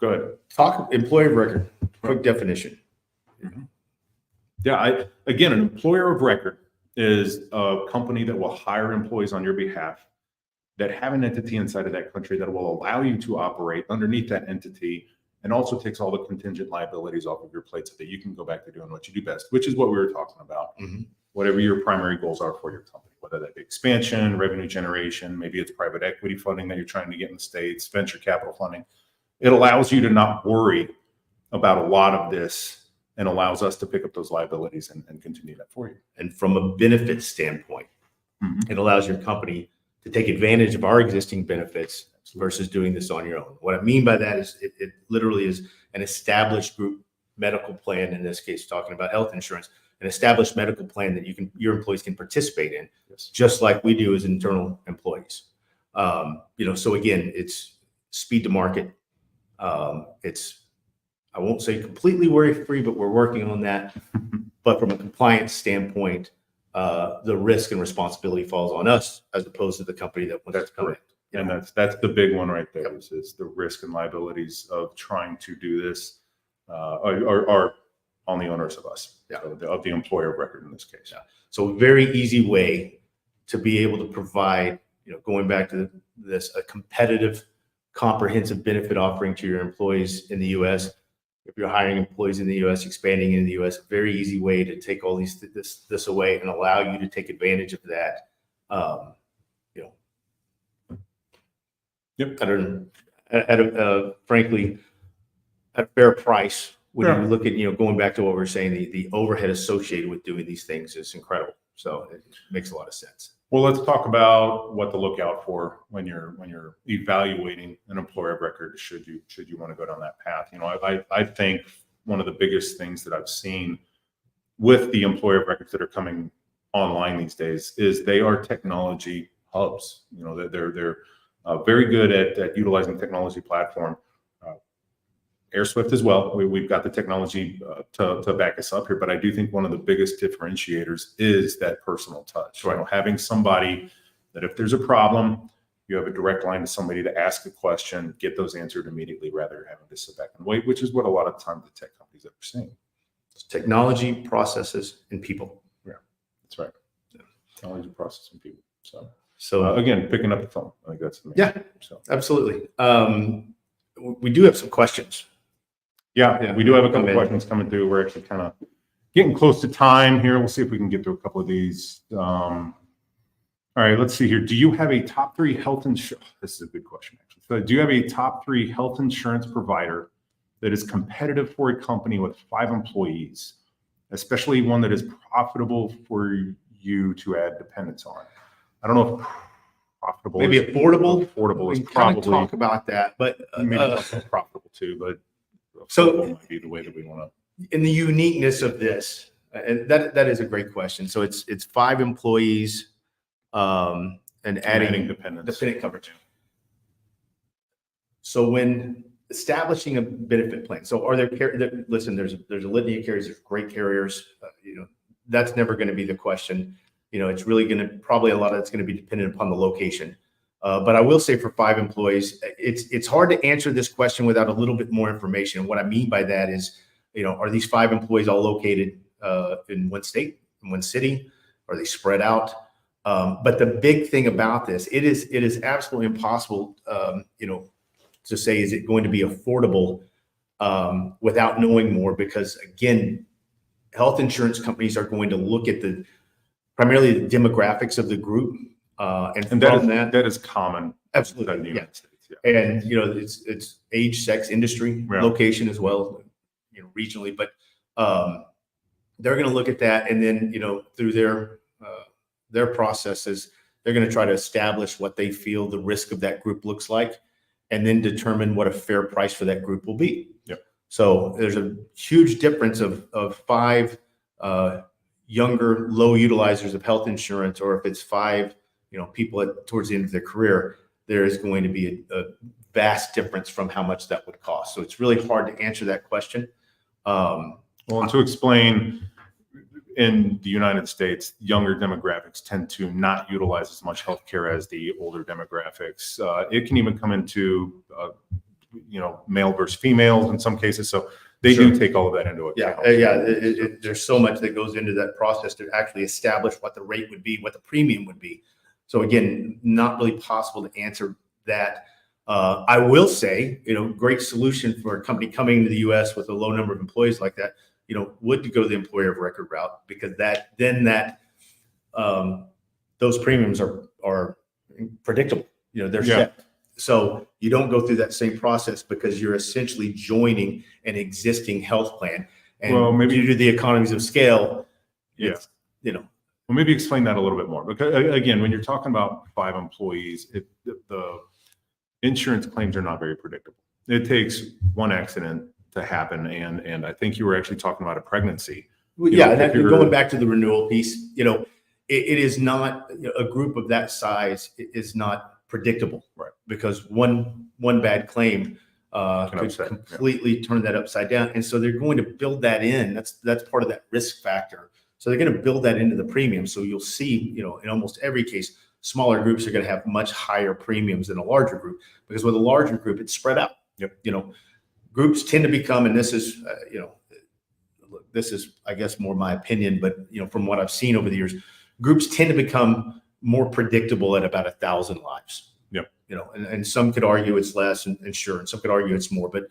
ahead. talk employer of record, quick definition. Yeah, again, an employer of record is a company that will hire employees on your behalf that have an entity inside of that country that will allow you to operate underneath that entity and also takes all the contingent liabilities off of your plate so that you can go back to doing what you do best, which is what we were talking about. Mhm. Whatever your primary goals are for your company, whether that be expansion, revenue generation, maybe it's private equity funding that you're trying to get in the States, venture capital funding. It allows you to not worry about a lot of this and allows us to pick up those liabilities and continue that for you. And from a benefit standpoint, Mhm. it allows your company to take advantage of our existing benefits versus doing this on your own. What I mean by that is it literally is an established group medical plan, in this case, talking about health insurance, an established medical plan that your employees can participate in, Yes. just like we do as internal employees. So again, it's speed to market. It's, I won't say completely worry-free, but we're working on that. But from a compliance standpoint, the risk and responsibility falls on us as opposed to the company that wants to come in. And that's the big one right there is the risk and liabilities of trying to do this are on the owners of us, of the employer of record in this case. Yeah. So a very easy way to be able to provide going back to this, a competitive, comprehensive benefit offering to your employees in the U.S. If you're hiring employees in the U.S., expanding in the U.S., a very easy way to take all this away and allow you to take advantage of that. Yep. Frankly, at a fair price. When Yeah. you look at, going back to what we are saying, the overhead associated with doing these things is incredible. So it makes a lot of sense. Well, let's talk about what to look out for when you're evaluating an employer of record. Should you want to go down that path? I think one of the biggest things that I've seen with the employer of records that are coming online these days is they are technology hubs. They're very good at utilizing technology platform. AirSwift as well. We've got the technology to back us up here, but I do think one of the biggest differentiators is that personal touch. Right. Having somebody that if there's a problem, you have a direct line to somebody to ask a question, get those answered immediately, rather than having to sit back and wait, which is what a lot of times the tech companies are saying. It's technology, processes, and people. Yeah, that's right. Yeah. Technology, process, and people. So again, picking up the phone. I think that's the main yeah, thing, so. absolutely. We do have some questions. Yeah, we do have a couple Come in. questions coming through. We're actually kind of getting close to time here. We'll see if we can get through a couple of these. All right, let's see here. Do you have a top 3 health insurance? This is a good question, actually. So do you have a top 3 health insurance provider that is competitive for a company with 5 employees, especially one that is profitable for you to add dependents on? I don't know if profitable Maybe is affordable. affordable We is can kind of probably talk about that, but maybe profitable too, but So- affordable might be the way that we want to. in the uniqueness of this, and that is a great question. So it's 5 employees, and adding dependents. dependent coverage. So when establishing a benefit plan, so are there listen, there's a litany of carriers, there's great carriers, that's never going to be the question. It's really going to probably a lot of it's going to be dependent upon the location. But I will say for 5 employees, it's hard to answer this question without a little bit more information. What I mean by that is, are these 5 employees all located in one state, in one city? Are they spread out? But the big thing about this, it is absolutely impossible, to say, is it going to be affordable without knowing more? Because again, health insurance companies are going to look at primarily the demographics of the group. And from that is common. Absolutely. In the Yeah. United States, yeah. And, it's age, sex, industry, Yeah. location as well, regionally, but they're going to look at that. And then, through their processes, they're going to try to establish what they feel the risk of that group looks like, and then determine what a fair price for that group will be. Yep. So there's a huge difference of 5 younger, low utilizers of health insurance, or if it's 5, people towards the end of their career, there is going to be a vast difference from how much that would cost. So it's really hard to answer that question. Well, and to explain, in the United States, younger demographics tend to not utilize as much healthcare as the older demographics. It can even come into, male versus females in some cases. So they Sure. do take all of that into account. There's so much that goes into that process to actually establish what the rate would be, what the premium would be. So again, not really possible to answer that. I will say, great solution for a company coming into the U.S. with a low number of employees like that, would to go the employer of record route, because those premiums are predictable. They're set. So you don't go through that same process because you're essentially joining an existing health plan. And due to the economies of scale, Well, maybe explain that a little bit more, because again, when you're talking about 5 employees, the insurance claims are not very predictable. It takes one accident to happen, and I think you were actually talking about a pregnancy. Going back to the renewal piece, it is not, a group of that size is not predictable, right? Because one bad claim could completely turn that upside down, and so they're going to build that in. That's part of that risk factor. So they're going to build that into the premium. So you'll see, in almost every case, smaller groups are going to have much higher premiums than a larger group, because with a larger group, it's spread out. Yep. Groups tend to become, and this is, I guess, more my opinion, but from what I've seen over the years, groups tend to become more predictable at about 1,000 lives. Yep. You know, and some could argue it's less, and sure, and some could argue it's more, but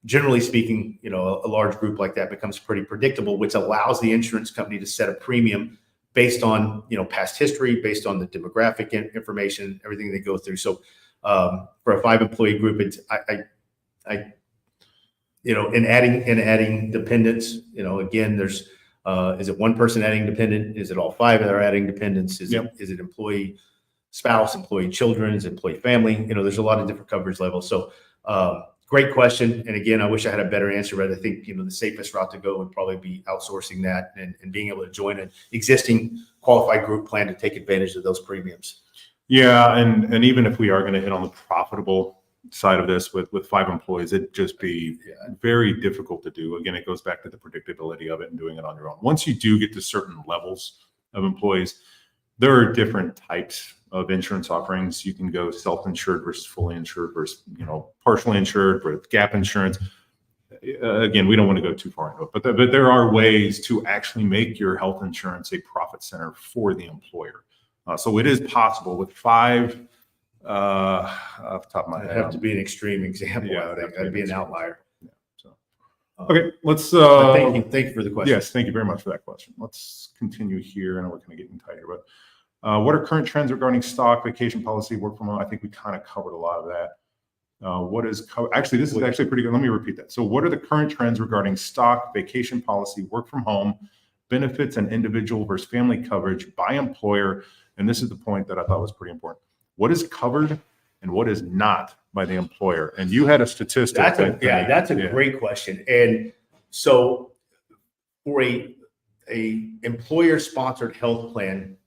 generally speaking, you know, a large group like that becomes pretty predictable, which allows the insurance company to set a premium based on, you know, past history, based on the demographic information, everything they go through. So for a 5-employee group, it's I you know, in adding dependents, you know, again, there's is it one person adding dependent? Is it all 5 that are adding dependents? Is it employee spouse, employee children, is it employee family? You know, there's a lot of different coverage levels. So great question. And again, I wish I had a better answer, but I think, you know, the safest route to go would probably be outsourcing that and being able to join an existing qualified group plan to take advantage of those premiums. Yeah. And even if we are going to hit on the profitable side of this with 5 employees, it'd just be very difficult to do. Again, it goes back to the predictability of it and doing it on your own. Once you do get to certain levels of employees, there are different types of insurance offerings. You can go self-insured versus fully insured versus, you know, partially insured with gap insurance. Again, we don't want to go too far into it, but there are ways to actually make your health insurance a profit center for the employer. So it is possible with 5, off the top of my head. It'd have to be an extreme example. Yeah, I think that'd be an outlier. Yeah, so. Okay, let's. Thank you for the question. Yes, thank you very much for that question. Let's continue here. I know we're kind of getting tight here, but what are current trends regarding stock, vacation policy, work from home? I think we kind of covered a lot of that. Actually, this is actually pretty good. Let me repeat that. So what are the current trends regarding stock, vacation policy, work from home, benefits, and individual versus family coverage by employer? And this is the point that I thought was pretty important. What is covered and what is not by the employer? And you had a statistic. That's a great question. And so for a employer-sponsored health plan,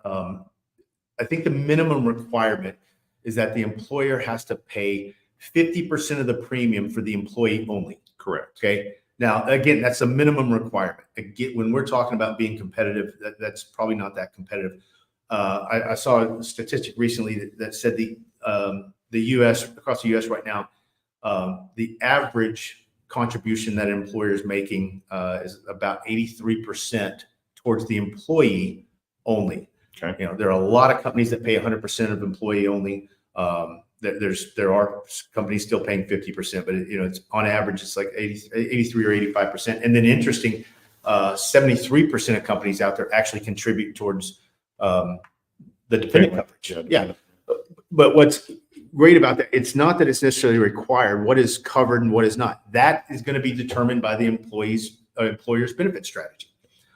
I think the minimum requirement is that the employer has to pay 50% of the premium for the employee only. Correct. Okay. Now, again, that's a minimum requirement. Again, when we're talking about being competitive, that's probably not that competitive. I saw a statistic recently that said the U.S. across the U.S. right now, the average contribution that an employer is making is about 83% towards the employee only. Okay. You know, there are a lot of companies that pay 100% of employee only. There are companies still paying 50%, but you know, it's on average, it's like 83 or 85%. And then interesting, 73% of companies out there actually contribute towards the dependent coverage. Yeah. But what's great about that, it's not that it's necessarily required. What is covered and what is not, that is going to be determined by the employer's benefit strategy.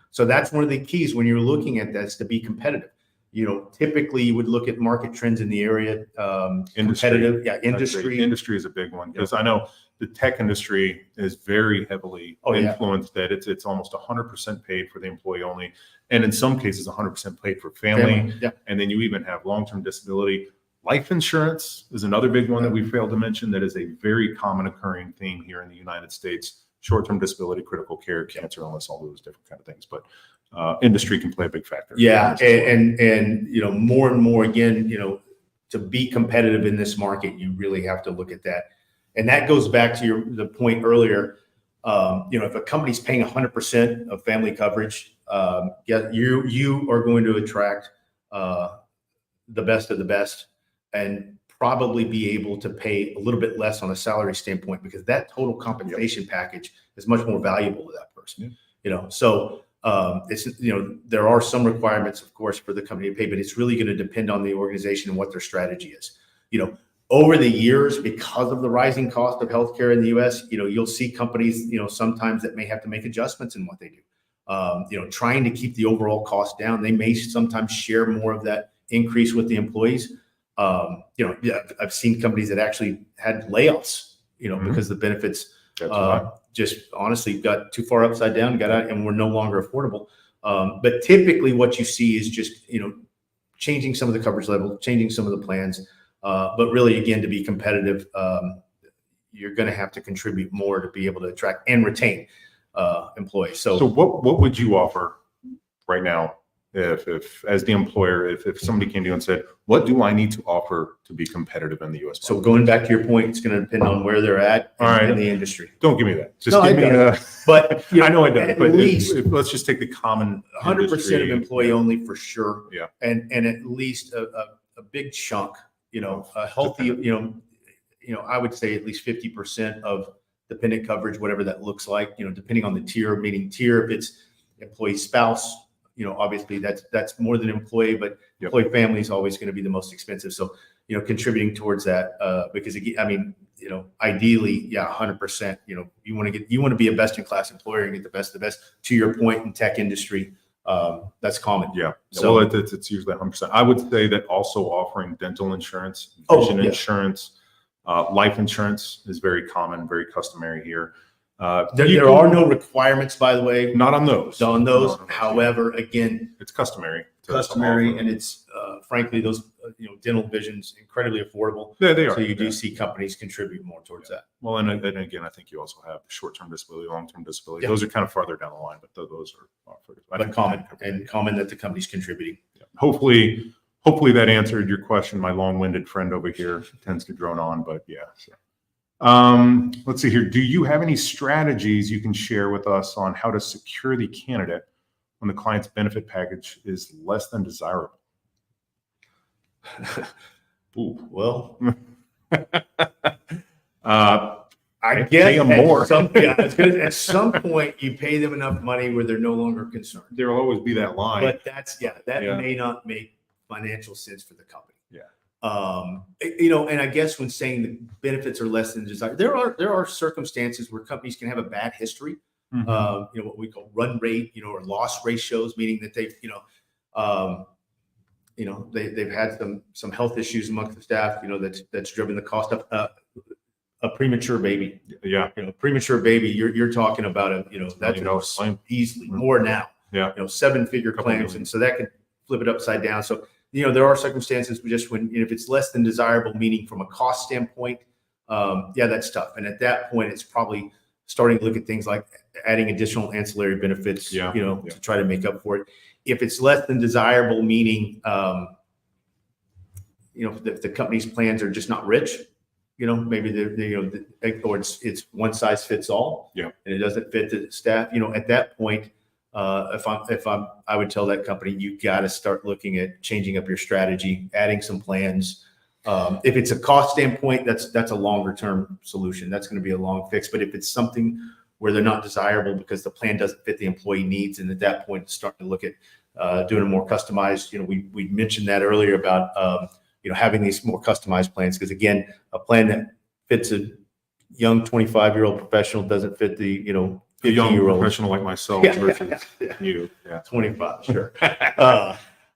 So that's one of the keys when you're looking at this, to be competitive. You know, typically you would look at market trends in the area, competitive. Yeah, industry. Industry is a big one because I know the tech industry is very heavily influenced. That it's almost 100% paid for the employee only, and in some cases 100% paid for family. Yeah. And then you even have long-term disability. Life insurance is another big one that we failed to mention. That is a very common occurring theme here in the United States. Short-term disability, critical care, cancer illness, all those different kind of things. But industry can play a big factor. Yeah, and you know, more and more again, you know, to be competitive in this market, you really have to look at that. And that goes back to the point earlier. You know, if a company's paying 100% of family coverage, you are going to attract the best of the best, and probably be able to pay a little bit less on a salary standpoint, because that total compensation package is much more valuable to that person. You know, so it's, you know, there are some requirements, of course, for the company to pay, but it's really going to depend on the organization and what their strategy is. You know, over the years, because of the rising cost of healthcare in the U.S., you know, you'll see companies, you know, sometimes that may have to make adjustments in what they do. You know, trying to keep the overall cost down. They may sometimes share more of that increase with the employees. You know, yeah, I've seen companies that actually had layoffs, you know, because the benefits just honestly got too far upside down, got out, and were no longer affordable. But typically what you see is just, you know, changing some of the coverage level, changing some of the plans. But really, again, to be competitive, you're going to have to contribute more to be able to attract and retain employees. So what would you offer right now if as the employer, if somebody came to you and said, what do I need to offer to be competitive in the U.S. So market? going back to your point, it's going to depend on where they're at All right. in the industry. Don't give me that. Just No, give I me don't. But you I know I don't, at but least let's just take the common 100% of industry. employee only for sure. Yeah. And at least a big chunk, a healthy, I would say at least 50% of dependent coverage, whatever that looks like, depending on the tier, meaning tier, if it's employee spouse, obviously that's more than employee, but Yep. employee family is always going to be the most expensive. So, contributing towards that, because again, I mean, ideally, yeah, 100%, you want to be a best in class employer and get the best of the best. To your point in tech industry, that's common. Yeah. So- Well, it's usually 100%. I would say that also offering dental insurance, Oh, vision yeah. insurance, life insurance is very common, very customary here. There are no requirements, by the way, Not on those. on those. Not on those. However, again, It's customary. to customary, offer. and it's frankly those dental vision's incredibly affordable. Yeah, they are. So you do Yeah. see companies contribute more towards that. Well, and again, I think you also have short-term disability, long-term disability. Yeah. Those are kind of farther down the line, but those are offered. I But think common that the company's contributing. Yeah. Hopefully that answered your question. My long-winded friend over here tends to drone on, but yeah. So. Let's see here. Do you have any strategies you can share with us on how to secure the candidate when the client's benefit package is less than desirable? Ooh, well, I Pay guess them more. at some point you pay them enough money where they're no longer concerned. There'll always be that line. But that Yeah. may not make financial sense for the company. Yeah. And I guess when saying the benefits are less than desired, there are circumstances where companies can have a bad history. Mhm. What we call run rate, or loss ratios, meaning that they've, they've had some health issues amongst the staff, that's driven the cost of a premature baby. Yeah. Premature baby, you're talking about that's $1 claim. easily more now. Yeah. 7-figure Couple claims, million. and so that can flip it upside down. So there are circumstances just when if it's less than desirable, meaning from a cost standpoint, that's tough. And at that point, it's probably starting to look at things like adding additional ancillary benefits, Yeah. to try to make up for it. If it's less than desirable, meaning if the company's plans are just not rich, maybe or it's one size fits all. Yeah. And it doesn't fit the staff. At that point, I would tell that company, you got to start looking at changing up your strategy, adding some plans. If it's a cost standpoint, that's a longer term solution. That's going to be a long fix. But if it's something where they're not desirable because the plan doesn't fit the employee needs, and at that point, starting to look at doing a more customized. We mentioned that earlier about having these more customized plans, because again, a plan that fits a young 25-year-old professional doesn't fit the A young 50-year-old professional like myself Yeah. versus you. Yeah. 25. Sure.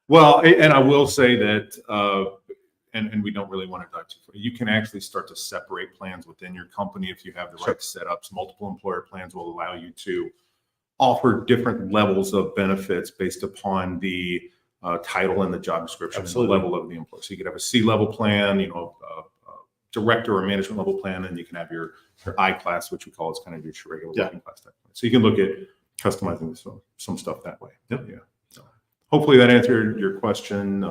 Well, and I will say that, and we don't really want to dive too far. You can actually start to separate plans within your company if you have the right setups. Multiple employer plans will allow you to offer different levels of benefits based upon the title and the job description Absolutely. and the level of the employee. So you could have a C-level plan, director or management level plan, and you can have your I class, which we call is kind of your regular Yeah. working class type plan. So you can look at customizing some stuff that way. Yep. Yeah. So hopefully that answered your question.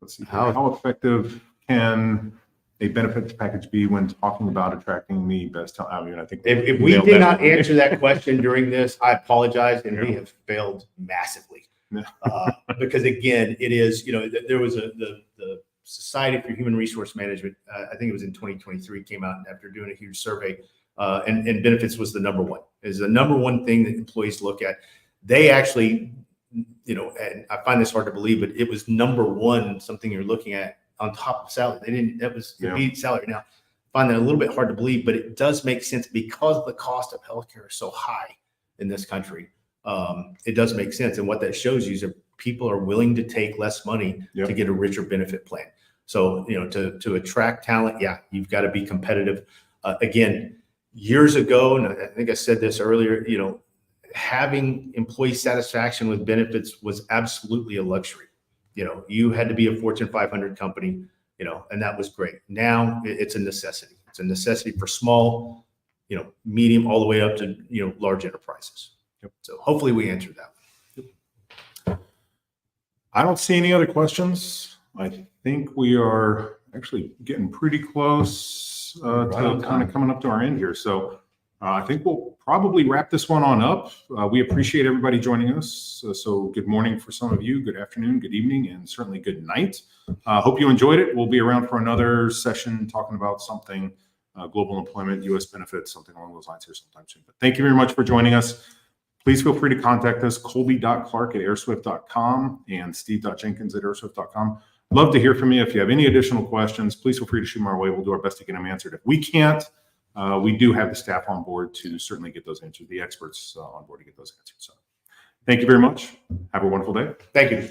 Let's see. How effective can a benefits package be when talking about attracting the best talent? I mean, I think If we nailed did that not one. answer that question during this, I apologize, and we have failed massively. Yeah. Because again, it is, there was the Society for Human Resource Management, I think it was in 2023, came out after doing a huge survey, and benefits was the number one. Is the number one thing that employees look at. They actually, and I find this hard to believe, but it was number one, something you're looking at on top of salary. That was the immediate salary. Now, I find that a little bit hard to believe, but it does make sense because the cost of healthcare is so high in this country. It does make sense. And what that shows you is that people are willing to take less money to get a richer benefit plan. So, to attract talent, you've got to be competitive. Again, years ago, and I think I said this earlier, having employee satisfaction with benefits was absolutely a luxury. You had to be a Fortune 500 company, and that was great. Now it's a necessity. It's a necessity for small, medium, all the way up to, large enterprises. Yep. So hopefully we answered that. I don't see any other questions. I think we are actually getting pretty close Right to on kind time. of coming up to our end here. So I think we'll probably wrap this one on up. We appreciate everybody joining us. So good morning for some of you, good afternoon, good evening, and certainly good night. Hope you enjoyed it. We'll be around for another session talking about something, global employment, U.S. benefits, something along those lines here sometime soon. But thank you very much for joining us. Please feel free to contact us, colby.clark@airswift.com and steve.jenkins@airswift.com. Love to hear from you. If you have any additional questions, please feel free to shoot them our way. We'll do our best to get them answered. If we can't, we do have the staff on board to certainly get those answered, the experts on board to get those answered. So thank you very much. Have a wonderful day. Thank you.